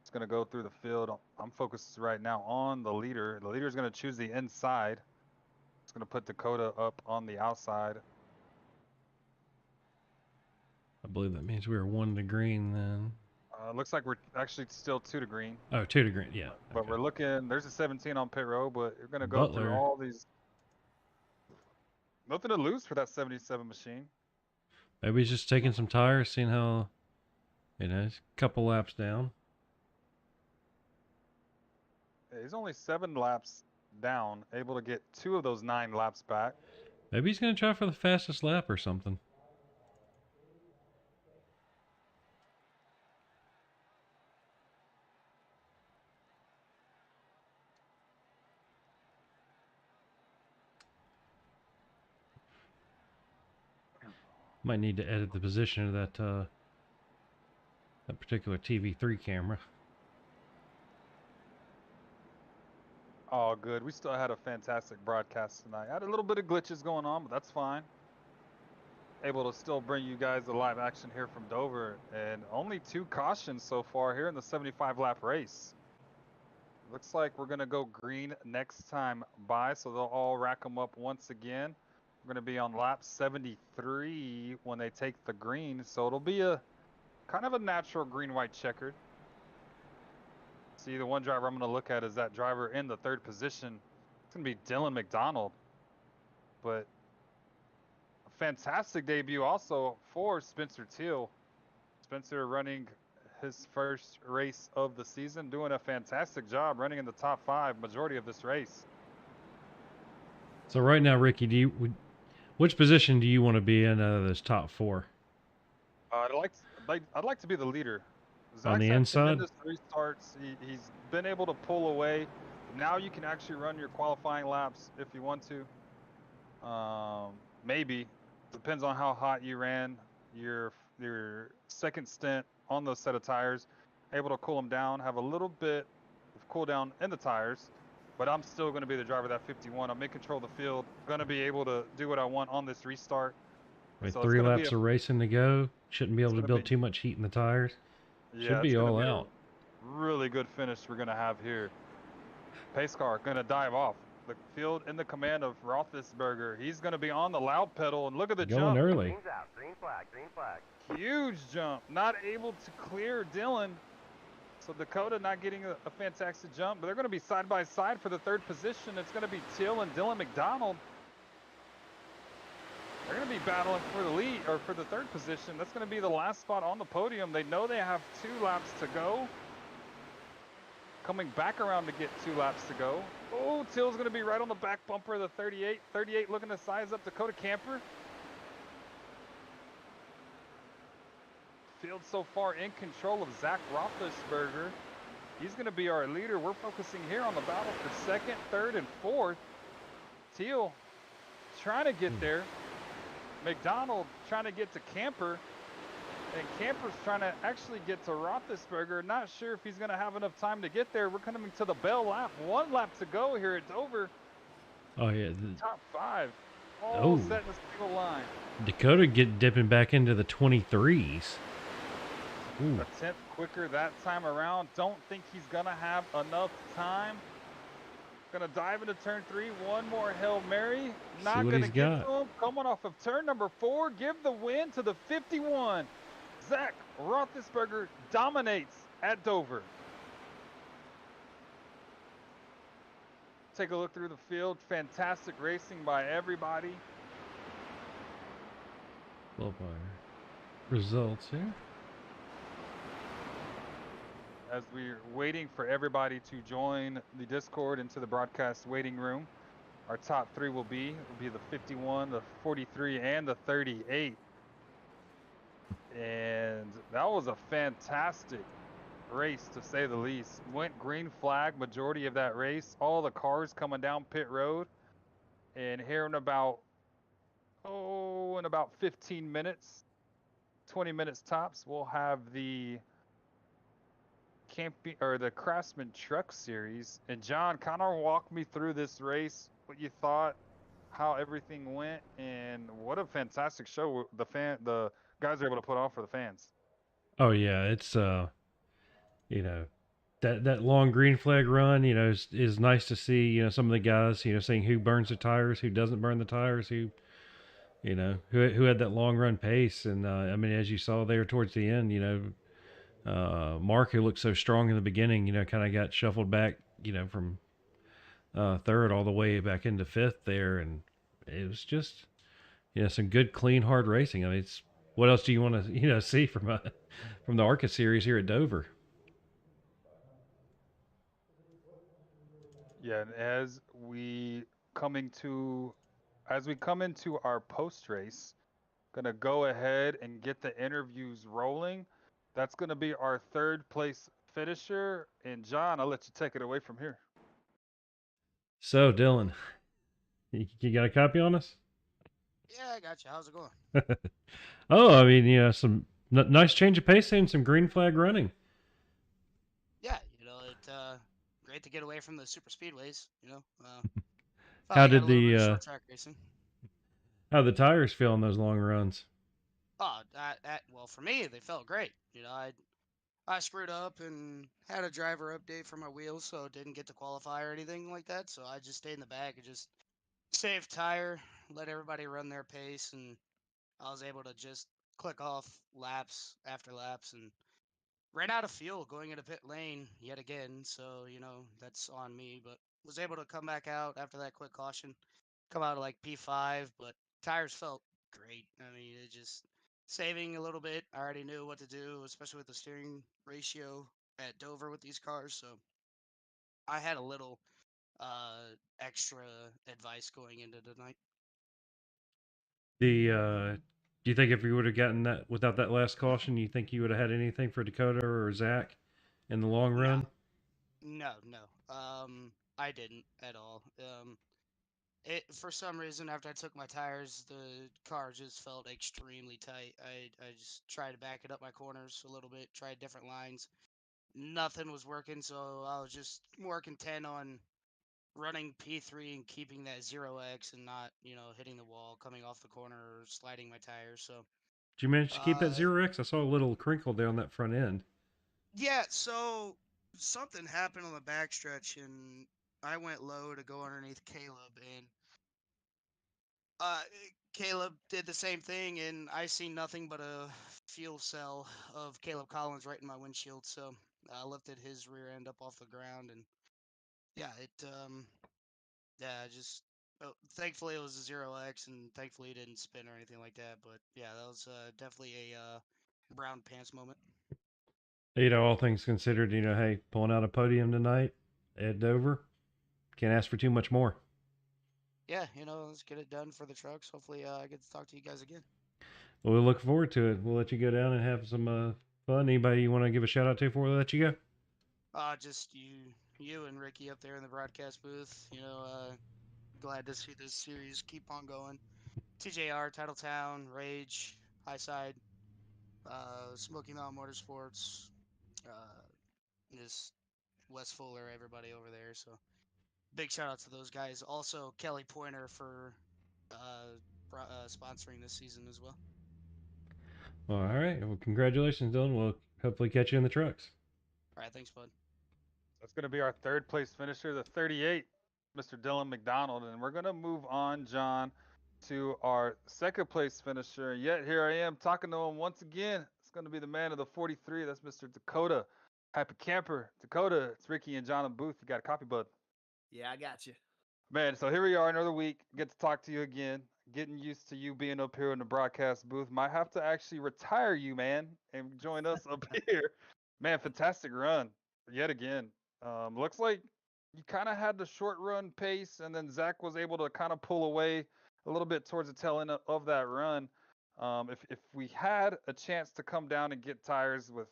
It's gonna go through the field. I'm focused right now on the leader. The leader is gonna choose the inside. It's gonna put Dakota up on the outside. I believe that means we were 1 to green then. Looks like we're actually still 2 to green. Oh, 2 to green, yeah. But okay. we're looking, there's a 17 on pit road, but you're gonna go through all these. Nothing to lose for that 77 machine. Maybe he's just taking some tires, seeing how, he's a couple laps down. He's only 7 laps down, able to get 2 of those 9 laps back. Maybe he's going to try for the fastest lap or something. Might need to edit the position of that particular TV3 camera. Oh, good. We still had a fantastic broadcast tonight. Had a little bit of glitches going on, but that's fine. Able to still bring you guys the live action here from Dover, and only 2 cautions so far here in the 75 lap race. Looks like we're gonna go green next time by, so they'll all rack them up once again. We're gonna be on lap 73 when they take the green, so it'll be a kind of a natural green-white checkered. See, the one driver I'm gonna look at is that driver in the 3rd position. It's gonna be Dylan McDonald, but a fantastic debut also for Spencer Teal. Spencer running his first race of the season, doing a fantastic job running in the top 5 majority of this race. So right now, Ricky, which position do you want to be in out of those top 4? I'd like to be the leader. On the Zach's had inside? tremendous restarts. He's been able to pull away. Now you can actually run your qualifying laps if you want to. Maybe. Depends on how hot you ran your second stint on those set of tires. Able to cool them down, have a little bit of cool down in the tires. But I'm still going to be the driver of that 51. I'm in control of the field. Going to be able to do what I want on this restart. With So 3 laps of racing to go, shouldn't be able to build too much heat in the tires. Should be all out. Really good finish we're going to have here. Pace car going to dive off. The field in the command of Roethlisberger. He's going to be on the loud pedal, and look at the jump. Going early. Green's out. Green flag. Green flag. Huge jump. Not able to clear Dylan. So Dakota not getting a fantastic jump, but they're going to be side by side for the 3rd position. It's going to be Till and Dylan McDonald. They're going to be battling for the lead, or for the 3rd position. That's going to be the last spot on the podium. They know they have 2 laps to go. Coming back around to get 2 laps to go. Oh, Till's going to be right on the back bumper of the 38. 38 looking to size up Dakota Camper. Field so far in control of Zach Roethlisberger. He's going to be our leader. We're focusing here on the battle for 2nd, 3rd, and 4th. Teal trying to get there. McDonald trying to get to Camper. And Camper's trying to actually get to Roethlisberger. Not sure if he's going to have enough time to get there. We're coming to the bell lap. 1 lap to go here at Dover. Oh, yeah. Top 5. All set in a single line. Dakota dipping back into the 23s. Ooh. A 10th quicker that time around. Don't think he's going to have enough time. Going to dive into turn 3. 1 more Hail Mary. Not going to get to him. Coming off of turn number 4. Give the win to the 51. Zach Roethlisberger dominates at Dover. Take a look through the field. Fantastic racing by everybody. Well, by results here. As we're waiting for everybody to join the Discord into the broadcast waiting room, our top 3 will be the 51, the 43, and the 38. And that was a fantastic race, to say the least. Went green flag majority of that race. All the cars coming down pit road. And here in about 15 minutes, 20 minutes tops, we'll have the camping or the Craftsman Truck Series. And John, kind of walk me through this race, what you thought, how everything went, and what a fantastic show the guys are able to put on for the fans. Oh yeah, it's that long green flag run, is nice to see. Some of the guys, seeing who burns the tires, who doesn't burn the tires, who had that long run pace. And I mean, as you saw there towards the end, Mark, who looked so strong in the beginning, kind of got shuffled back, from 3rd all the way back into 5th there, and it was just some good clean hard racing. I mean, it's What else do you want to see from the ARCA series here at Dover? Yeah, and as we come into our post race, gonna go ahead and get the interviews rolling. That's gonna be our third place finisher. And John, I'll let you take it away from here. So, Dylan, you got a copy on us? Yeah, I got you. How's it going? Oh, I mean, some nice change of pace and some green flag running. Yeah, great to get away from the super speedways. How Finally got did a little bit of the short track racing. how the tires feel in those long runs? Oh, well, for me, they felt great. I screwed up and had a driver update for my wheels, so didn't get to qualify or anything like that. So I just stayed in the back and just saved tire, let everybody run their pace, and I was able to just click off laps after laps and ran out of fuel going into pit lane yet again. So that's on me, but was able to come back out after that quick caution, come out of like P5, but tires felt great. I mean, it just saving a little bit. I already knew what to do, especially with the steering ratio at Dover with these cars. So I had a little extra advice going into tonight. Do you think if you would have gotten that without that last caution, you think you would have had anything for Dakota or Zach in the long No, run? no. I didn't at all. For some reason, after I took my tires, the car just felt extremely tight. I just tried to back it up my corners a little bit, tried different lines. Nothing was working, so I was just more content on running P3 and keeping that 0x and not, hitting the wall, coming off the corner, or sliding my tires. So, Did you manage to keep that uh, 0x? I saw a little crinkle down that front end. yeah, so something happened on the backstretch, and I went low to go underneath Caleb, and Uh, Caleb did the same thing, and I seen nothing but a fuel cell of Caleb Collins right in my windshield. So I lifted his rear end up off the ground, and yeah, just thankfully it was a 0x, and thankfully it didn't spin or anything like that. But yeah, that was definitely a brown pants moment. All things considered, hey, pulling out a podium tonight at Dover, can't ask for too much more. Yeah, let's get it done for the trucks. Hopefully, I get to talk to you guys again. Well, we'll look forward to it. We'll let you go down and have some fun. Anybody you want to give a shout out to before we let you go? Just you and Ricky up there in the broadcast booth. Glad to see this series keep on going. TJR, Titletown, Rage, Highside, Smoky Mountain Motorsports, uh, this Wes Fuller, everybody over there. So big shout out to those guys. Also, Kelly Pointer for sponsoring this season as well. Well, all right. Well, congratulations, Dylan. We'll hopefully catch you in the trucks. All right, thanks, bud. That's going to be our third place finisher, the 38, Mr. Dylan McDonald. And we're going to move on, John, to our second place finisher. And yet here I am talking to him once again. It's going to be the man of the 43. That's Mr. Dakota. Happy Camper. Dakota, it's Ricky and John in booth. You got a copy, bud. Yeah, I got you. Man, so here we are another week. Get to talk to you again. Getting used to you being up here in the broadcast booth. Might have to actually retire you, man, and join us up here. Man, fantastic run yet again. Looks like you kind of had the short run pace, and then Zach was able to kind of pull away a little bit towards the tail end of that run. If we had a chance to come down and get tires with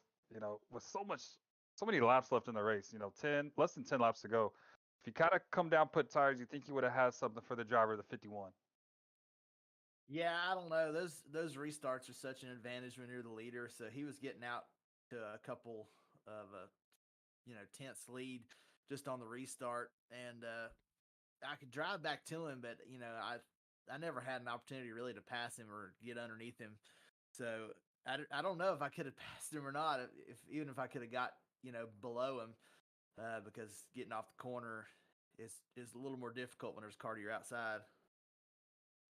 with so many laps left in the race, 10 less than 10 laps to go. If you kind of come down, put tires, you think you would have had something for the driver of the 51. Yeah, I don't know. Those restarts are such an advantage when you're the leader. So he was getting out to a couple of tenths lead just on the restart, and I could drive back to him, but I never had an opportunity really to pass him or get underneath him. So I don't know if I could have passed him or not. Even if I could have got below him, because getting off the corner is a little more difficult when there's a car to your outside.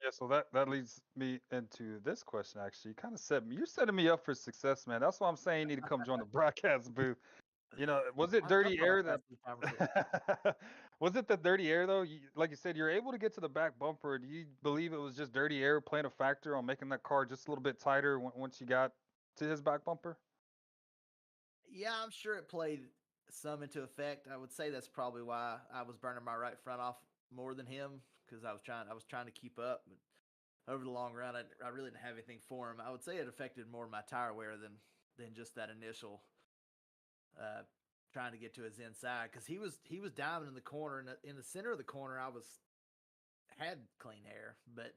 Yeah, so that leads me into this question. Actually, you're setting me up for success, man. That's why I'm saying you need to come join the broadcast booth. Was it I dirty thought air about that? that. Was it the dirty air though? Like you said, you're able to get to the back bumper. Do you believe it was just dirty air playing a factor on making that car just a little bit tighter once you got to his back bumper? Yeah, I'm sure it played some into effect. I would say that's probably why I was burning my right front off more than him because I was trying to keep up. But over the long run, I really didn't have anything for him. I would say it affected more my tire wear than just that initial uh, trying to get to his inside because he was diving in the corner in the center of the corner. I was had clean air, but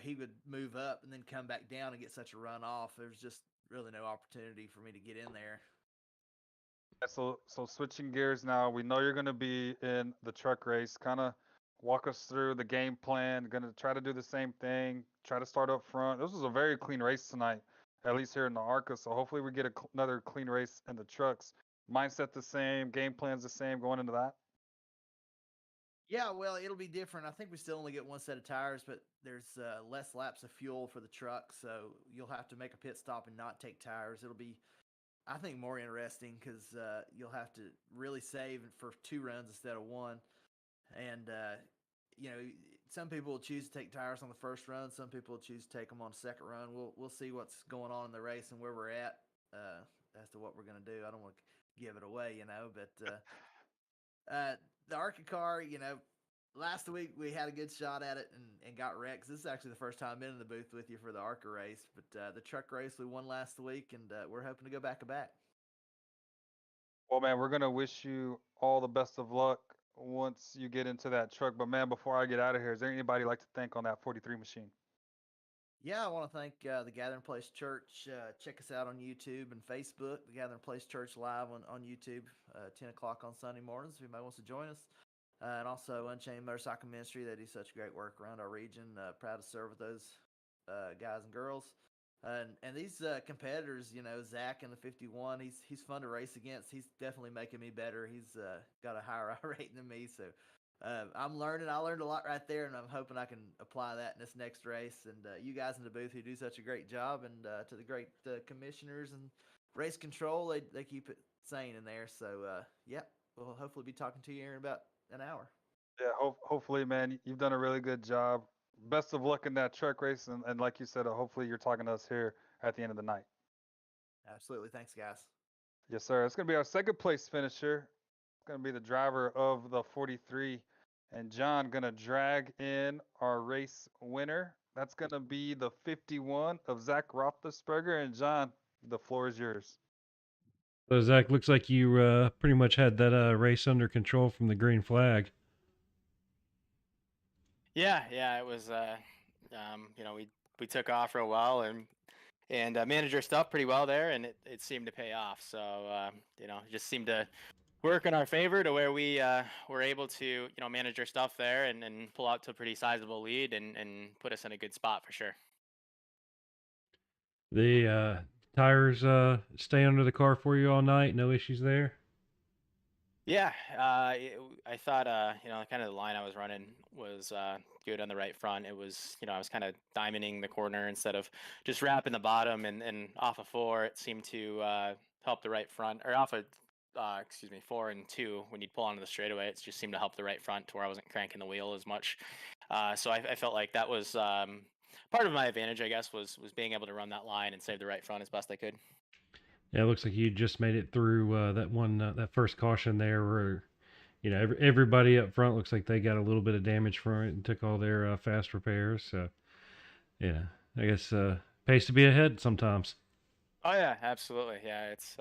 he would move up and then come back down and get such a run off. There's just really no opportunity for me to get in there. Yeah, so switching gears now, we know you're going to be in the truck race. Kind of walk us through the game plan. Going to try to do the same thing. Try to start up front. This was a very clean race tonight, at least here in the ARCA. So hopefully we get another clean race in the trucks. Mindset the same, game plan's the same going into that. Yeah, well, it'll be different. I think we still only get one set of tires, but there's less laps of fuel for the truck, so you'll have to make a pit stop and not take tires. It'll be, I think, more interesting because you'll have to really save for 2 runs instead of one. And you know, some people will choose to take tires on the first run. Some people will choose to take them on the second run. We'll see what's going on in the race and where we're at as to what we're going to do. I don't want to give it away, but the ARCA car, last week we had a good shot at it and got wrecked. This is actually the first time I've been in the booth with you for the ARCA race, but the truck race we won last week, and we're hoping to go back to back. Well, man, we're gonna wish you all the best of luck once you get into that truck. But man, before I get out of here, is there anybody you'd like to thank on that 43 machine? Yeah, I want to thank the Gathering Place Church. Check us out on YouTube and Facebook. The Gathering Place Church live on YouTube, 10 o'clock on Sunday mornings. If anybody wants to join us. And also Unchained Motorcycle Ministry. They do such great work around our region. Proud to serve with those guys and girls. And these competitors, Zach in the 51, he's fun to race against. He's definitely making me better. He's got a higher I rating than me, so I'm learning. I learned a lot right there, and I'm hoping I can apply that in this next race. And you guys in the booth who do such a great job, and to the great commissioners and race control, they keep it sane in there. So yeah, we'll hopefully be talking to you here in about an hour. Yeah, hopefully, man, you've done a really good job. Best of luck in that truck race, and like you said, hopefully you're talking to us here at the end of the night. Absolutely. Thanks, guys. Yes, sir. It's gonna be our second place finisher. It's gonna be the driver of the 43, and John gonna drag in our race winner. That's gonna be the 51 of Zach Roethlisberger. And John, the floor is yours. So Zach, looks like you pretty much had that race under control from the green flag. Yeah, it was. We took off real well and managed our stuff pretty well there, and it seemed to pay off. So it just seemed to work in our favor to where we were able to manage our stuff there and pull out to a pretty sizable lead and put us in a good spot for sure. The tires stay under the car for you all night. No issues there. Yeah, I thought kind of the line I was running was good on the right front. It was I was kind of diamonding the corner instead of just wrapping the bottom, and off of 4 it seemed to help the right front, or off of 4 and 2 when you'd pull onto the straightaway, it just seemed to help the right front to where I wasn't cranking the wheel as much. So I felt like that was part of my advantage, I guess, was being able to run that line and save the right front as best I could. Yeah, it looks like you just made it through that first caution there, where everybody up front looks like they got a little bit of damage from it and took all their fast repairs. So yeah, I guess pays to be ahead sometimes. Oh yeah, absolutely. Yeah, it's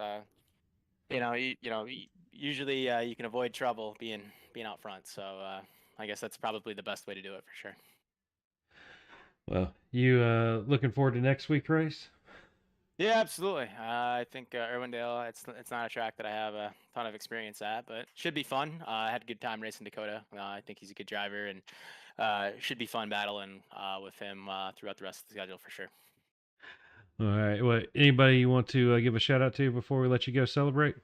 usually you can avoid trouble being out front. So I guess that's probably the best way to do it for sure. Well, you looking forward to next week's race? Yeah, absolutely. I think Irwindale, it's not a track that I have a ton of experience at, but should be fun. I had a good time racing Dakota. I think he's a good driver, and should be fun battling with him throughout the rest of the schedule for sure. All right. Well, anybody you want to give a shout out to before we let you go celebrate?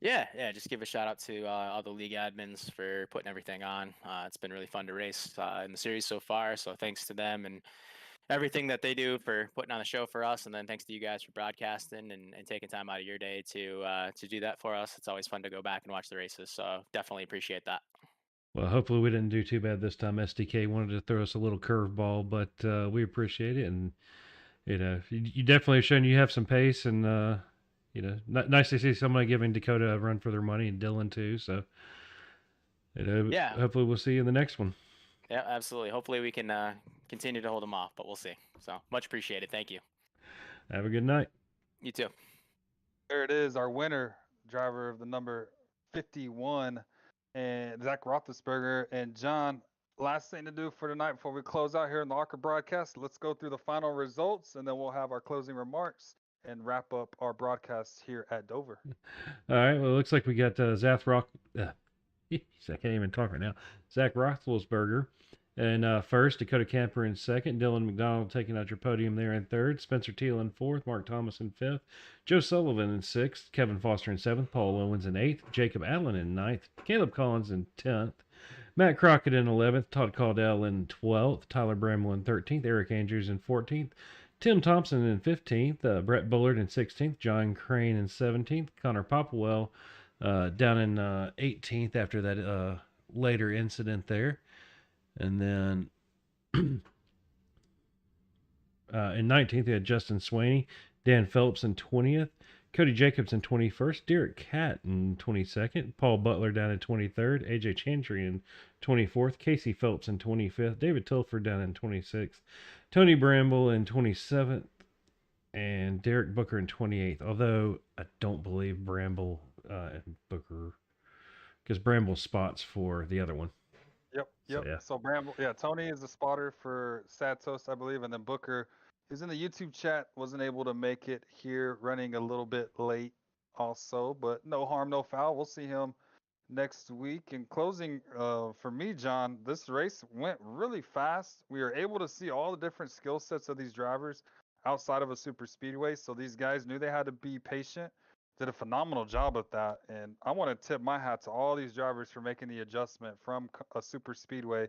Yeah. Just give a shout out to all the league admins for putting everything on. It's been really fun to race in the series so far, so thanks to them, and everything that they do for putting on the show for us, and then thanks to you guys for broadcasting and taking time out of your day to do that for us. It's always fun to go back and watch the races, so definitely appreciate that. Well, hopefully we didn't do too bad this time. SDK wanted to throw us a little curveball, but we appreciate it, and you definitely have shown you have some pace, and nice to see somebody giving Dakota a run for their money, and Dylan too. So, Yeah. hopefully we'll see you in the next one. Yeah, absolutely. Hopefully we can continue to hold them off, but we'll see. So much appreciated. Thank you. Have a good night. You too. There it is, our winner, driver of the number 51, and Zach Roethlisberger. And John, last thing to do for tonight before we close out here in the ARCA broadcast, let's go through the final results, and then we'll have our closing remarks and wrap up our broadcast here at Dover. All right. Well, it looks like we got Zach Rock. I can't even talk right now. Zach Roethlisberger in first, Dakota Camper in second, Dylan McDonald taking out your podium there in third, Spencer Teal in fourth, Mark Thomas in fifth, Joe Sullivan in sixth, Kevin Foster in seventh, Paul Owens in eighth, Jacob Allen in ninth, Caleb Collins in 10th, Matt Crockett in 11th, Todd Caudill in 12th, Tyler Bramwell in 13th, Eric Andrews in 14th, Tim Thompson in 15th, Brett Bullard in 16th, John Crane in 17th, Connor Popwell down in 18th after that later incident there. And then in 19th, we had Justin Swaney, Dan Phillips in 20th, Cody Jacobs in 21st, Derek Catt in 22nd, Paul Butler down in 23rd, AJ Chantry in 24th, Casey Phillips in 25th, David Tilford down in 26th, Tony Bramble in 27th, and Derek Booker in 28th. Although I don't believe Bramble and Booker, because Bramble's spots for the other one. Yep. So, yeah. So Bramble, Tony is the spotter for Santos, I believe, and then Booker, who's in the YouTube chat, wasn't able to make it here, running a little bit late also, but no harm, no foul. We'll see him next week. In closing, for me, John, this race went really fast. We were able to see all the different skill sets of these drivers outside of a super speedway, so these guys knew they had to be patient. Did a phenomenal job of that, and I want to tip my hat to all these drivers for making the adjustment from a super speedway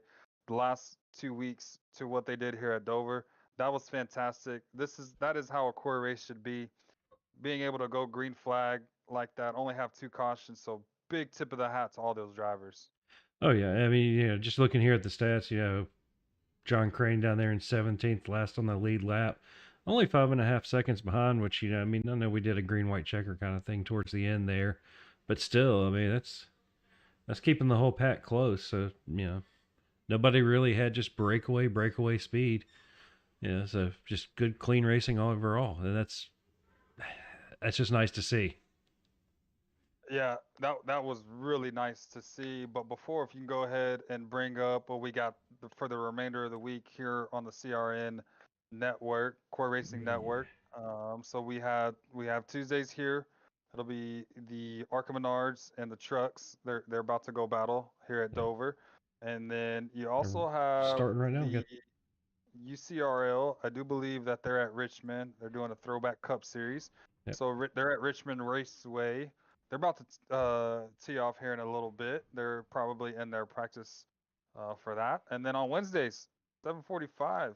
the last 2 weeks to what they did here at Dover. That was fantastic. That is how a core race should be. Being able to go green flag like that, only have 2 cautions, so big tip of the hat to all those drivers. Oh yeah, I mean, just looking here at the stats, John Crane down there in 17th, last on the lead lap, only 5.5 seconds behind. Which I mean, I know we did a green-white checker kind of thing towards the end there, but still, I mean, that's keeping the whole pack close. So nobody really had just breakaway speed. So just good, clean racing overall, and that's just nice to see. Yeah, that was really nice to see. But before, if you can go ahead and bring up what we got for the remainder of the week here on the CRN network, Core Racing Network. So we have Tuesdays here. It'll be the ARCA Menards and the trucks. They're about to go battle here at Dover, and then you also have Starting right now. the UCRL. I do believe that they're at Richmond. They're doing a Throwback Cup series. Yep. So they're at Richmond Raceway. They're about to tee off here in a little bit. They're probably in their practice for that. And then on Wednesdays, 7:45,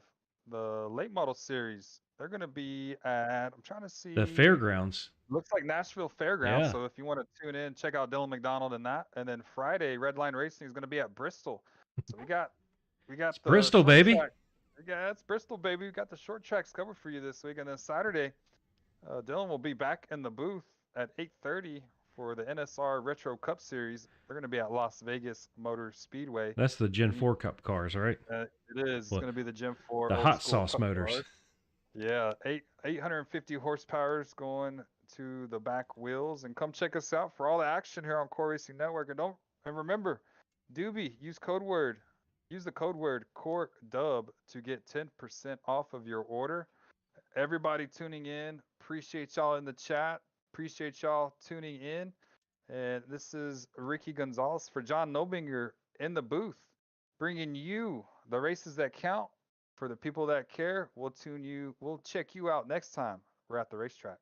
the late model series. They're going to be at, I'm trying to see, The fairgrounds. Looks like Nashville Fairgrounds. Yeah. So if you want to tune in, check out Dylan McDonald and that. And then Friday, Redline Racing is going to be at Bristol. So we got It's the Bristol, short baby. track. Yeah, it's Bristol, baby. We got the short tracks covered for you this week. And then Saturday, Dylan will be back in the booth at 8:30 for the NSR Retro Cup Series. They're going to be at Las Vegas Motor Speedway. That's the Gen 4 Cup cars, right? It is. It's going to be the Gen 4 The old hot school sauce Cup motors. cars. Yeah, 850 horsepower is going to the back wheels. And come check us out for all the action here on Core Racing Network. And remember, Doobie, use the code word COREDUB to get 10% off of your order. Everybody tuning in, appreciate y'all in the chat. Appreciate y'all tuning in. And this is Ricky Gonzalez for John Nobinger in the booth, bringing you the races that count for the people that care. We'll check you out next time we're at the racetrack.